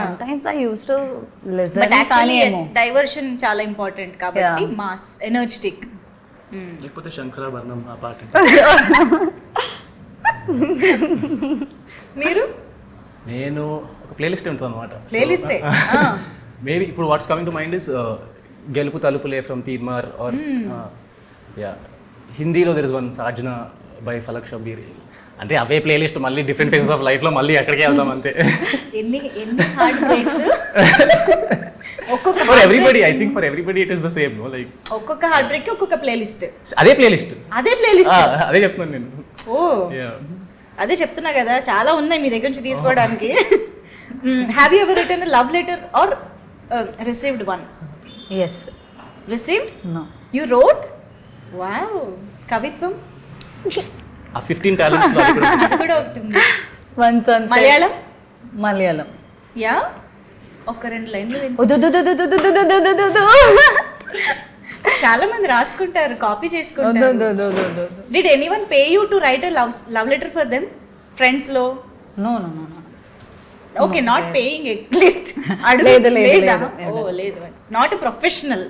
sometimes I used to listen కానీ డైవర్షన్ చాలా ఇంపార్టెంట్ కాబట్టి మాస్ ఎనర్జెటిక్. లేకపోతే శంకరాభరణం ఆ పాట. మీరు? నేను ఒక ప్లేలిస్ట్ ఉంటుంది అనమాట. ప్లేలిస్టే మేబీ ఇప్పుడు what's coming to mind is గెలుపు తలుపులే ఫ్రమ్ తీర్మార్ ఆర్ యా హిందీలో there is one Saajna by Falak Shabbir. అంటే అవే ప్లేలిస్ట్ మళ్ళీ డిఫరెంట్ ఫేజెస్ ఆఫ్ లైఫ్లో మళ్ళీ అక్కడికే వెళ్దాం అంతే. ఎన్ని హార్ట్ బ్రేక్స్ ఒక్కొక్క for everybody. I think for everybody it is the same no like ఒక్కొక్క హార్ట్ బ్రేక్ కి ఒక్కొక్క ప్లేలిస్ట్. అదే ప్లేలిస్ట్ అదే చెప్తున్నాను నేను. ఓ అదే చెప్తున్నా కదా, చాలా ఉన్నాయి మీ దగ్గర నుంచి తీసుకోవడానికి. Have you ever written love letter or received one? yes received? no you wrote? wow కవిత్వం ఆ 15 టాలెంట్స్ లో అది కూడా ఉంటుంది. once on మలయాళం యా ఒక 2 లైన్లు చాలా మంది రాసుకుంటారు, కాపీ చేసుకుంటారు. Did anyone pay you to right a love letter for them friends లో? no okay, not paying at least. లేదు నాట్ ఎ ప్రొఫెషనల్.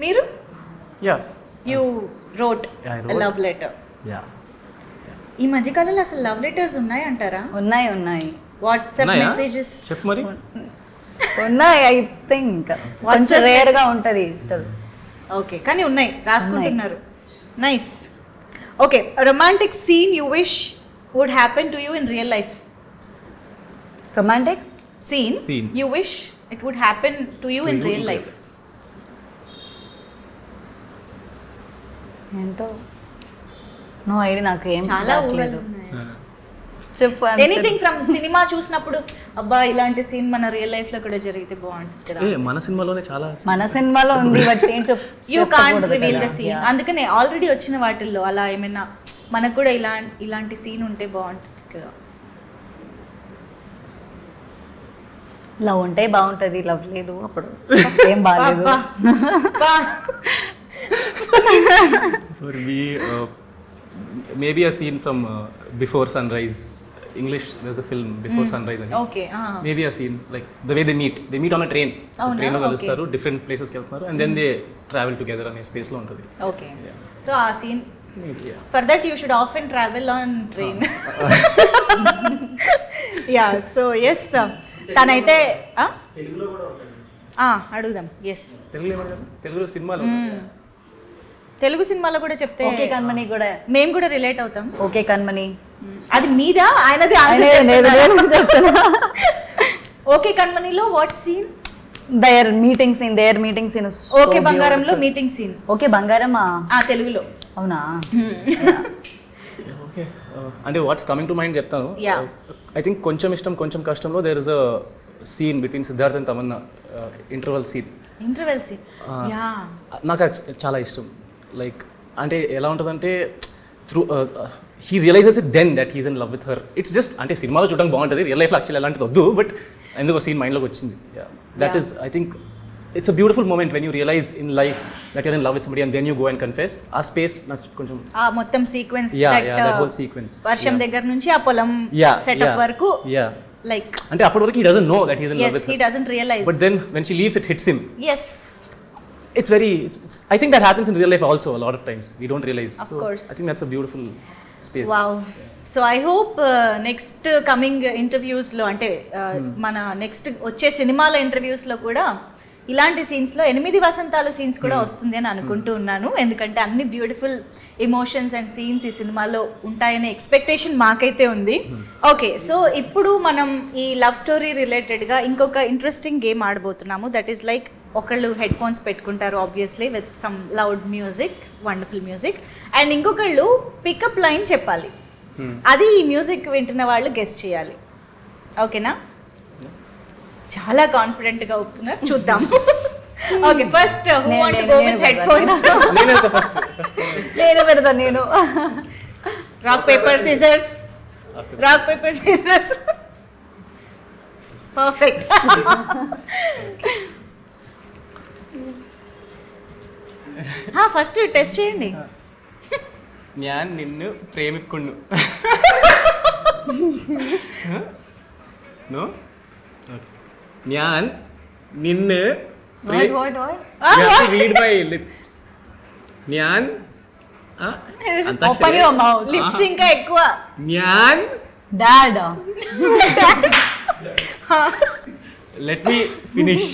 మీరు? Yeah you wrote love letter. Yeah ఈ మధ్య కాలంలో అసలు లవ్ లెటర్స్ ఉన్నాయి అంటారా? ఉన్నాయి వాట్సాప్ మెసేజెస్ చెప్పు మరి. ఉన్నాయి ఐ థింక్ కొంచెం రేర్ గా ఉంటది స్టిల్. ఓకే, కానీ ఉన్నాయి, రాసుకుంటున్నారు. Nice. Okay, romantic scene you wish would happen to you in real life. Romantic scene you wish it would happen to you in real life. ఏంటో నో ఐడియా, నాకు ఏం చాలా లేదు. చెప్పు. ఎనీథింగ్ ఫ్రమ్ సినిమా చూసినప్పుడు అబ్బా ఇలాంటి సీన్ మన రియల్ లైఫ్ లో కూడా జరిగితే బాగుంటుంది కదా. మన సినిమాలోనే చాలా మన సినిమాలో ఉంది బట్ ఏం you can't reveal the scene. అందుకనే ఆల్రెడీ వచ్చిన వాటిల్లో అలా ఏమైనా మనకు కూడా ఇలాంటి సీన్ ఉంటే బాగుంటుంది కదా. లవ్ ఉంటే బాగుంటది, లవ్ లేదు అప్పుడు ఏం బాగాలేదు. For me maybe a scene from Before Sunrise. English, there's a film Before Sunrise. Okay. Maybe a scene like the way they meet on a train. Train లో కలుస్తారు, different places కి వెళ్తున్నారు and then they travel together అనే space లో ఉంటుంది. Okay. So ఆ scene for that you should often travel on train. Yeah, so yes తనైతే తెలుగులో కూడా అడుగుదాం. ఎస్, తెలుగులో సినిమాలో తెలుగు సినిమాలో కూడా చెప్తే ఓకే కన్మణి కూడా మేము కూడా రిలేట్ అవుతాం. ఓకే కన్మణి అది మీదా ఆయనది? ఓకే కన్మణిలో what scene? There meeting scene. Okay బంగారంలో మీటింగ్ సీన్. ఓకే బంగారం తెలుగులో అవునా? ఓకే అంటే వాట్స్ కమింగ్ టు మైండ్ చెప్తాను. ఐ థింక్ కొంచెం ఇష్టం కొంచెం కష్టంలో there is a scene between Siddharth and Tamannaah, interval scene. నాకు చాలా ఇష్టం. లైక్ అంటే ఎలా ఉంటుందంటే through he realizes it then that he's in love with her. It's just అంటే సినిమాలో చూడడానికి బాగుంటుంది, రియల్ లైఫ్లో యాక్చువల్లీ అలాంటిది వద్దు, బట్ ఎందుకో సీన్ మైండ్లోకి వచ్చింది. That is I think it's a beautiful moment when you realize in life that you're in love with somebody and then you go and confess. ఆ స్పేస్ నాకు కొంచెం మొత్తం సీక్వెన్స్, that whole sequence, వర్షం దగ్గర నుంచి ఆ పొలం సెటప్ వరకు, like అంటే అప్పటి వరకు he doesn't know that he's in love with her. He doesn't realize, but then when she leaves it hits him. Yes, it's very I think that happens in real life also a lot of times, we don't realize. Of course. I think that's a beautiful space. Wow. So I hope next coming ఇంటర్వ్యూస్లో అంటే మన next వచ్చే సినిమాల ఇంటర్వ్యూస్లో కూడా ఇలాంటి సీన్స్లో 8 వసంతాలు scenes కూడా వస్తుంది అని అనుకుంటూ ఉన్నాను. ఎందుకంటే అన్ని బ్యూటిఫుల్ ఎమోషన్స్ అండ్ సీన్స్ ఈ సినిమాలో ఉంటాయనే ఎక్స్పెక్టేషన్ మాకైతే ఉంది. ఓకే, సో ఇప్పుడు మనం ఈ లవ్ స్టోరీ రిలేటెడ్గా ఇంకొక ఇంట్రెస్టింగ్ గేమ్ ఆడబోతున్నాము. దట్ ఈస్ లైక్ ఒకళ్ళు హెడ్ ఫోన్స్ పెట్టుకుంటారు obviously with some loud music, wonderful music, and ఇంకొకళ్ళు పికప్ లైన్ చెప్పాలి. అది ఈ మ్యూజిక్ వింటున్న వాళ్ళు గెస్ట్ చేయాలి. ఓకేనా? చాలా కాన్ఫిడెంట్ గా ఒప్పుతున్నారు, చూద్దాం. Okay, first who want to go with head phones? నేను పెడతా. నేను rock paper scissors. Perfect. First test చేయండి. ഞാൻ നിന്നു പ്രേമിക്കുന്നു. No? ഞാൻ നിന്നു What? You have to read my lips. ഞാൻ Open your mouth. లిప్స్ ఇంకా ఎక్కువ. ഞാൻ Dad. let me finish.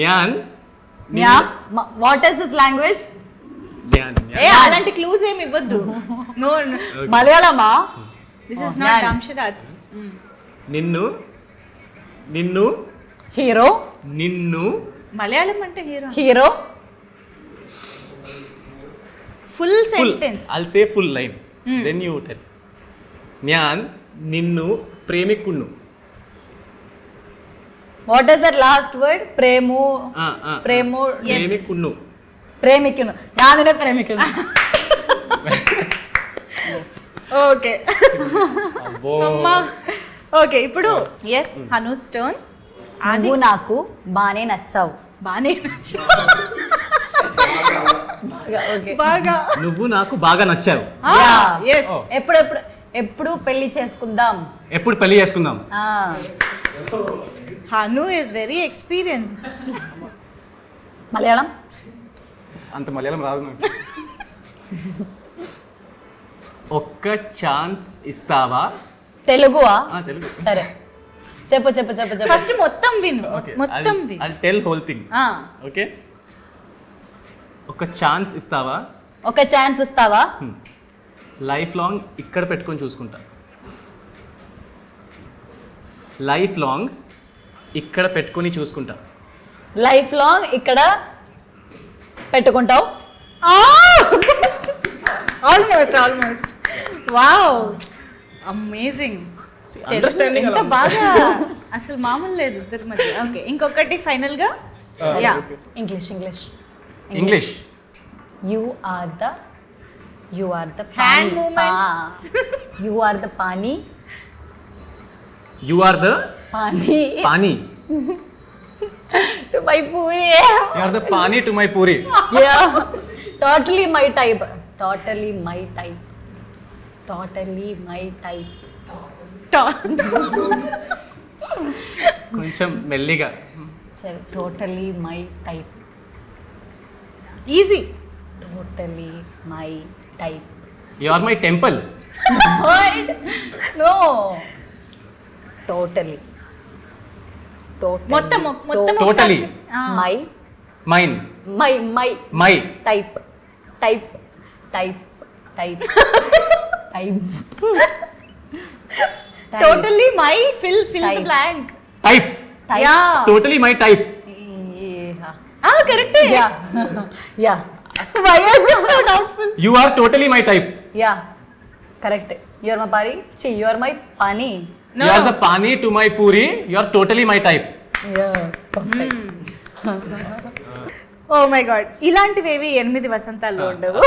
ഞാൻ Yeah. What is this language? ഞാൻ అలాంటి క్లూస్ ఏమి ఇవ్వద్దు. No, Malayalamā? This is not dumb charades. నిన్ను నిన్ను Hero. నిన్ను మలయాళం అంటే Hero. Full full. Sentence. I'll say full line. Then you tell. ഞാൻ നിന്നു പ്രേമിക്കുന്നു. What is that last word? Premu. Premu. പ്രേമിക്കുന്നു. Premikunu. ഞാൻ നിന്നെ പ്രേമിക്കുന്നു. ఓకే అబ్బో. ఓకే, ఇప్పుడు ఎస్ హనూస్ టర్న్. నువ్వు నాకు బానే నచ్చావు. బానే Okay. బాగా. నువ్వు నాకు బాగా నచ్చావు. ఎస్. ఎప్పుడు పెళ్లి చేసుకుందాం. ఎప్పుడు పెళ్లి చేసుకుందాం. Hanu is very experience. Malayalam. అంత మలయాళం రాదు నాకు. ఒక్క ఛాన్స్ ఇస్తావా. తెలుగువా? తెలుగు. సరే చెప్పు. ఫస్ట్ మొత్తం విను. మొత్తం విను. I'll tell whole thing. Okay. ఒక ఛాన్స్ ఇస్తావా. ఒక ఛాన్స్ ఇస్తావా. లైఫ్ లాంగ్ ఇక్కడ పెట్టుకొని చూసుకుంటా. లైఫ్ లాంగ్ ఇక్కడ పెట్టుకొని చూసుకుంటా. లైఫ్ లాంగ్ ఇక్కడ పెట్టుకుంటావు. ఆల్మోస్ట్. Wow, amazing. అండర్స్టాండింగ్ ఎంత బాగా, అసలు మామూలు లేదు ఇద్దరి మధ్య. ఓకే, ఇంకొకటి ఫైనల్ గా. Yeah, English. You are the hand moments. You are the pani. You are the pani to my puri. You are the pani to my puri. Yeah, totally my type. కొంచెం మెల్లిగా. సరే, totally my type. Easy. Totally my type. You are my temple. No, totally మొత్తం totally. My mine. My type. Totally my fill the blank. Type. Yeah, totally my type. Correct. Yeah. Why are you so doubtful? You are totally my type. Yeah, correct. You are my pari. See, you are my pani. No. You are the pani to my puri. You are totally my type. Yeah, perfect. Oh my god, ఇలాంటివేవి 8 వసంతాల్లో ఉండవు.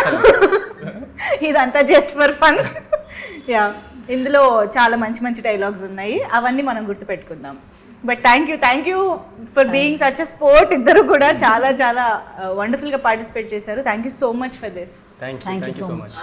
ఇదంతా just for fun. Yeah, ఇందులో చాలా మంచి dialogues ఉన్నాయి, అవన్నీ మనం గుర్తుపెట్టుకుందాం. But thank you for being such a sport. ఇద్దరు కూడా చాలా వండర్ఫుల్గా పార్టిసిపేట్ చేశారు. Thank you so much for this. Thank you so much.